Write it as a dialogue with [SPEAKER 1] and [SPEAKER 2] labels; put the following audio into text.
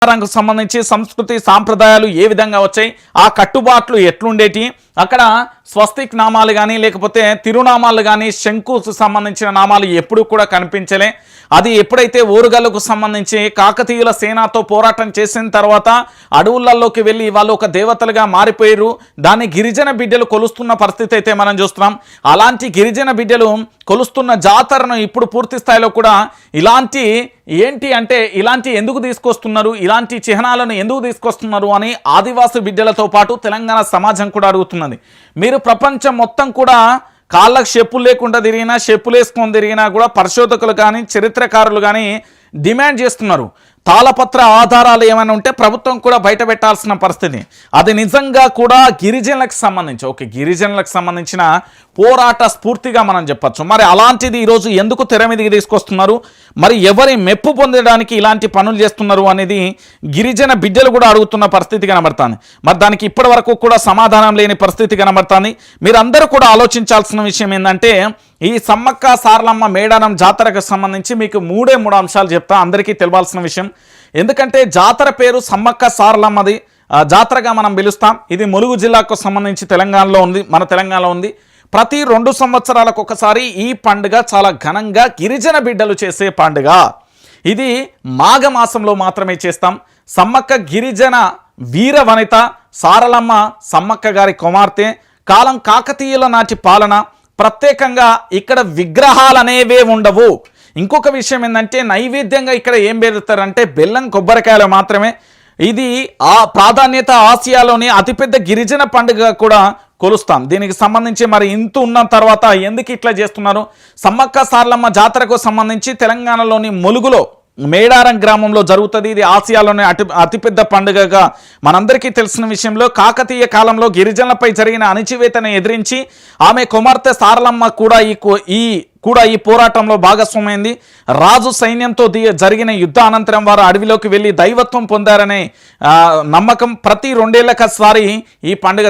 [SPEAKER 1] కు సంబంధించి సంస్కృతి సాంప్రదాయాలు ఏ విధంగా వచ్చాయి, ఆ కట్టుబాట్లు ఎట్లుండేటి, అక్కడ స్వస్తిక్ నామాలు కానీ లేకపోతే తిరునామాలు కానీ శంకుకు సంబంధించిన నామాలు ఎప్పుడు కూడా కనిపించలే. అది ఎప్పుడైతే ఓరుగల్లుకు సంబంధించి కాకతీయుల సేనతో పోరాటం చేసిన తర్వాత అడవులలోకి వెళ్ళి వాళ్ళు ఒక దేవతలుగా మారిపోయారు. దాన్ని గిరిజన బిడ్డలు కొలుస్తున్న పరిస్థితి అయితే మనం చూస్తున్నాం. అలాంటి గిరిజన బిడ్డలు కొలుస్తున్న జాతరను ఇప్పుడు పూర్తి స్థాయిలో కూడా ఇలాంటి ఎందుకు తీసుకొస్తున్నారు, ఇలాంటి చిహ్నాలను ఎందుకు తీసుకొస్తున్నారు అని ఆదివాసి బిడ్డలతో పాటు తెలంగాణ సమాజం కూడా అడుగుతున్నది. మీరు ప్రపంచం మొత్తం కూడా కాళ్ళకు చెప్పులు లేకుండా తిరిగినా, చెప్పులు వేసుకొని తిరిగినా కూడా పరిశోధకులు కానీ చరిత్రకారులు కానీ డిమాండ్ చేస్తున్నారు. తాళపత్ర ఆధారాలు ఏమైనా ఉంటే ప్రభుత్వం కూడా బయట పెట్టాల్సిన పరిస్థితి. అది నిజంగా కూడా గిరిజనులకు సంబంధించిన పోరాట స్ఫూర్తిగా మనం చెప్పచ్చు. మరి అలాంటిది ఈరోజు ఎందుకు తెర మీదకి తీసుకొస్తున్నారు, మరి ఎవరి మెప్పు పొందడానికి ఇలాంటి పనులు చేస్తున్నారు అనేది గిరిజన బిడ్డలు కూడా అడుగుతున్న పరిస్థితి కనబడుతుంది. మరి దానికి ఇప్పటి వరకు కూడా సమాధానం లేని పరిస్థితి కనబడుతుంది. మీరందరూ కూడా ఆలోచించాల్సిన విషయం ఏంటంటే, ఈ సమ్మక్క సారలమ్మ మేడారం జాతరకు సంబంధించి మీకు మూడు అంశాలు చెప్తా, అందరికీ తెలియాల్సిన విషయం. ఎందుకంటే జాతర పేరు సమ్మక్క సారలమ్మది జాతరగా మనం పిలుస్తాం. ఇది ములుగు జిల్లాకు సంబంధించి మన తెలంగాణలో ఉంది. ప్రతి 2 సంవత్సరాలకు ఒకసారి ఈ పండుగ చాలా ఘనంగా గిరిజన బిడ్డలు చేసే పండుగ. ఇది మాఘమాసంలో మాత్రమే చేస్తాం. సమ్మక్క గిరిజన వీర వనిత సారలమ్మ సమ్మక్క గారి కుమార్తె. కాలం కాకతీయుల నాటి పాలన. ప్రత్యేకంగా ఇక్కడ విగ్రహాలు అనేవే ఉండవు. ఇంకొక విషయం ఏంటంటే, నైవేద్యంగా ఇక్కడ ఏం పెడతారంటే బెల్లం కొబ్బరికాయలు మాత్రమే. ఇది ఆ ప్రాధాన్యత ఆసియాలోని అతిపెద్ద గిరిజన పండుగ కూడా కొలుస్తాం. దీనికి సంబంధించి మరి ఇంత ఉన్న తర్వాత ఎందుకు ఇట్లా చేస్తున్నారు? సమ్మక్క సారలమ్మ జాతరకు సంబంధించి తెలంగాణలోని ములుగులో మేడారం గ్రామంలో జరుగుతుంది. ఇది ఆసియాలోనే అతిపెద్ద పండుగగా మనందరికీ తెలిసిన విషయంలో. కాకతీయ కాలంలో గిరిజనులపై జరిగిన అణిచివేతను ఎదిరించి ఆమె కుమార్తె సారలమ్మ కూడా ఈ పోరాటంలో భాగస్వామైంది. రాజు సైన్యంతో జరిగిన యుద్ధ అనంతరం వారు అడవిలోకి వెళ్ళి దైవత్వం పొందారనే నమ్మకం. ప్రతి 2 ఏళ్లకసారి ఈ పండుగ